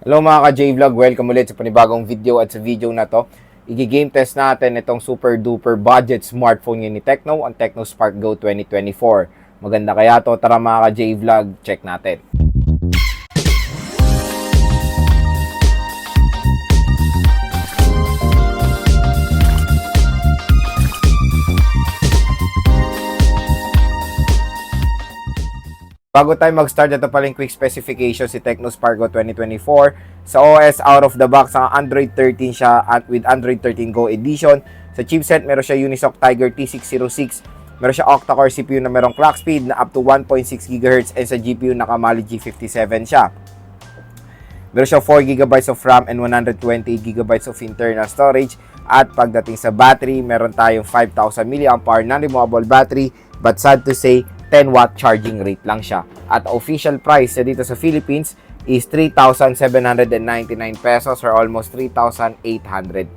Hello mga ka-J-Vlog, welcome ulit sa panibagong video at sa video na to, i-game test natin itong super duper budget smartphone ni Tecno, ang Tecno Spark Go 2024. Maganda kaya to? Tara mga ka-J-Vlog, check natin. Bago tayo mag-start, ito pala yung quick specification si Tecno Spark Go 2024. Sa OS, out of the box, ang Android 13 siya at with Android 13 Go Edition. Sa chipset, meron siya Unisoc Tiger T606. Meron siya octa-core CPU na merong clock speed na up to 1.6 GHz and sa GPU nakamali G57 siya. Meron siya 4GB of RAM and 128GB of internal storage. At pagdating sa battery, meron tayong 5,000 mAh non-removable battery, but sad to say, 10-watt charging rate lang siya. At official price dito sa Philippines is 3,799 pesos or almost 3,800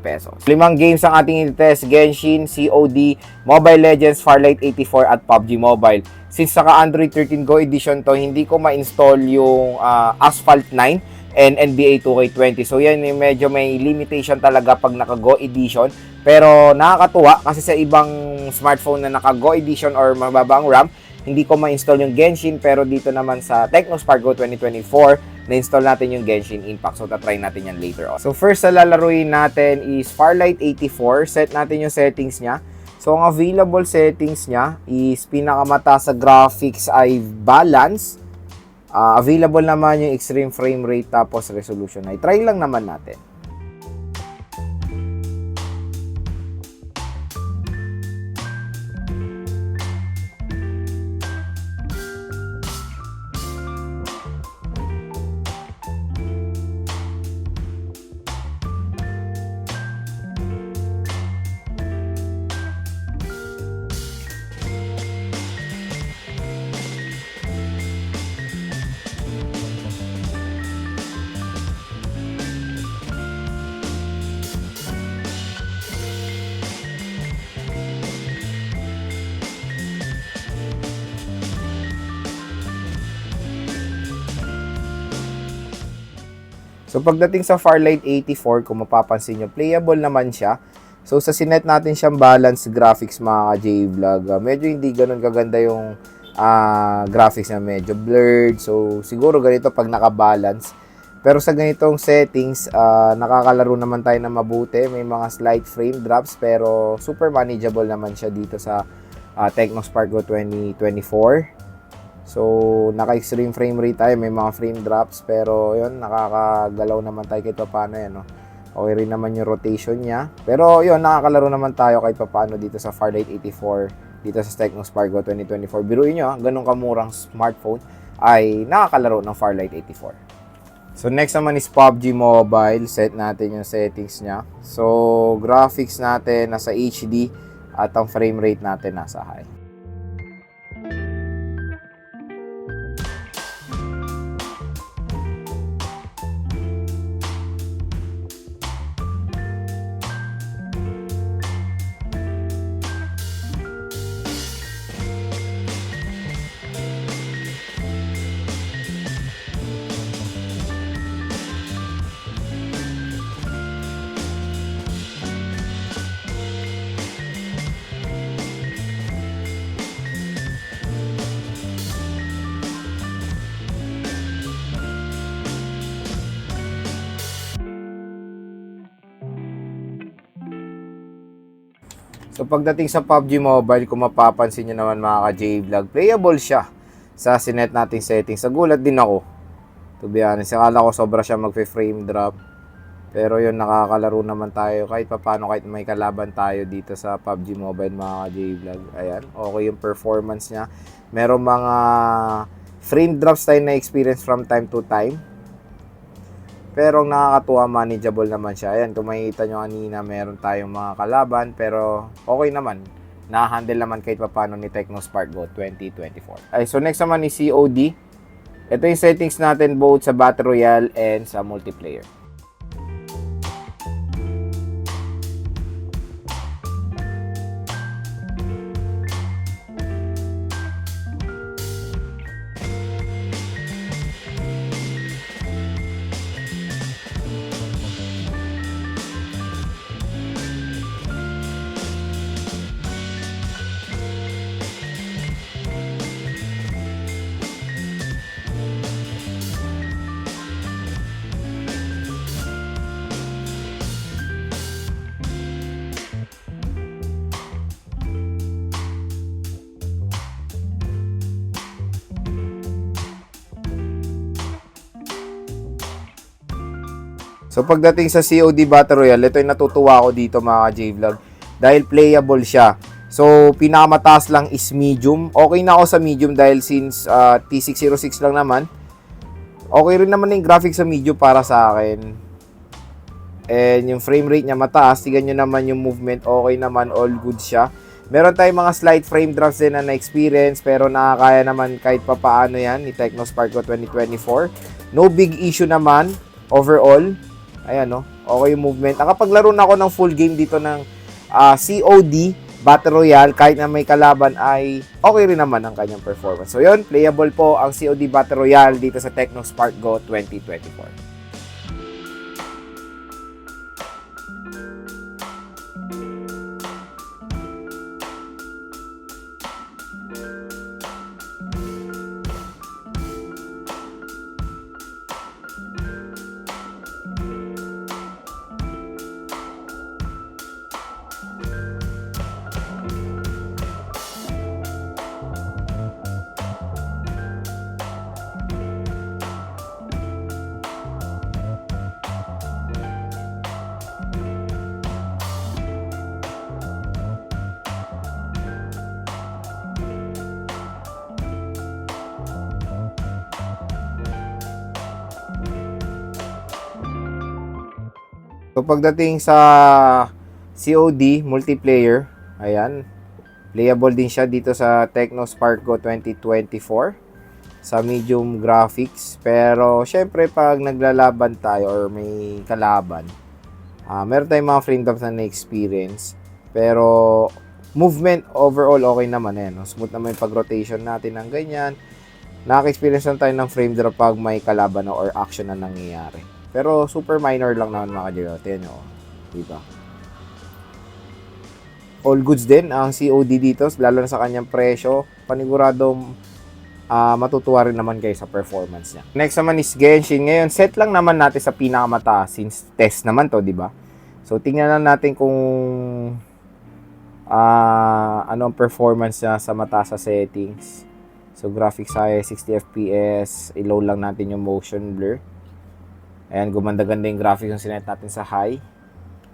pesos. 5 games ang ating i-test: Genshin, COD, Mobile Legends, Farlight 84 at PUBG Mobile. Since saka Android 13 Go Edition to, hindi ko ma-install yung Asphalt 9 and NBA 2K20. So yan, medyo may limitation talaga pag naka-Go Edition. Pero nakakatuwa kasi sa ibang smartphone na naka-Go Edition or mababang RAM, hindi ko ma-install yung Genshin, pero dito naman sa Tecno Spark Go 2024, na-install natin yung Genshin Impact. So, tatry natin yan later on. So, first na lalaruin natin is Farlight 84. Set natin yung settings niya. So, ang available settings niya is pinakamata sa graphics ay balance. Available naman yung extreme frame rate tapos resolution ay. Try lang naman natin. So, pagdating sa Farlight 84, kung mapapansin nyo, playable naman siya. So, sa sinet natin siyang balance graphics mga ka-J-Vlog, medyo hindi ganun kaganda yung graphics niya, medyo blurred. So, siguro ganito pag nakabalance. Pero sa ganitong settings, nakakalaro naman tayo na mabuti. May mga slight frame drops, pero super manageable naman siya dito sa Tecno Spark Go 2024. So, naka-extreme frame rate tayo, may mga frame drops, pero yun, nakakagalaw naman tayo kahit paano yan, no? Okay rin naman yung rotation niya. Pero yun, nakakalaro naman tayo kahit paano dito sa Farlight 84, dito sa Tecno Spark Go 2024. Biruin nyo, ganun kamurang smartphone ay nakakalaro ng Farlight 84. So, next naman is PUBG Mobile. Set natin yung settings niya. So, graphics natin nasa HD at ang frame rate natin nasa high. So, pagdating sa PUBG Mobile, kung mapapansin nyo naman mga ka-J-Vlog, playable siya sa sinet nating settings. Sa gulat din ako, to be honest. Akala ko sobra siya magpe-frame drop. Pero yun, nakakalaro naman tayo kahit papano, kahit may kalaban tayo dito sa PUBG Mobile mga ka-J-Vlog. Ayan, okay yung performance niya. Merong mga frame drops tayo na experience from time to time. Pero nakakatuwa, manageable naman siya. Ayan, kung makikita nyo kanina, meron tayong mga kalaban. Pero okay naman. Na-handle naman kahit paano ni Tecno Spark Go 2024. Ay, so next naman is COD. Ito yung settings natin both sa Battle Royale and sa multiplayer. So pagdating sa COD Battle Royale, ito yung natutuwa ako dito mga J-Vlog. Dahil playable siya. So pinakamataas lang is medium. Okay na ako sa medium dahil since T606 lang naman. Okay rin naman yung graphics sa medium para sa akin. And yung frame rate niya mataas. Tignan nyo naman yung movement. Okay naman, all good siya. Meron tayong mga slight frame drops din na experience pero nakakaya naman kahit papaano yan ni Tecno Spark Go 2024. No big issue naman overall. Ayan no, okay yung movement. Nakapaglaro na ako ng full game dito ng COD Battle Royale kahit na may kalaban ay okay rin naman ang kanyang performance. So yun, playable po ang COD Battle Royale dito sa Tecno Spark Go 2024. So pagdating sa COD multiplayer, ayan, playable din siya dito sa Tecno Spark Go 2024 sa medium graphics. Pero syempre pag naglalaban tayo or may kalaban, meron tayong mga frame drops na experience. Pero movement overall okay naman no? Smooth naman yung pag-rotation natin ng ganyan. Nakaka-experience lang tayo ng frame drop pag may kalaban or action na nangyayari. Pero super minor lang naman mga ka-J-Vlog. Tignan nyo. Diba? All goods din ang COD dito. Lalo na sa kanyang presyo. Paniguradong matutuwa rin naman kayo sa performance niya. Next naman is Genshin. Ngayon, set lang naman natin sa pinakamataas since test naman to, diba? So, tingnan lang natin kung ano ang performance niya sa mataas sa settings. So, graphics high, 60 FPS. I-load lang natin yung motion blur. Ayan, gumanda-ganda yung graphics yung sinet natin sa high.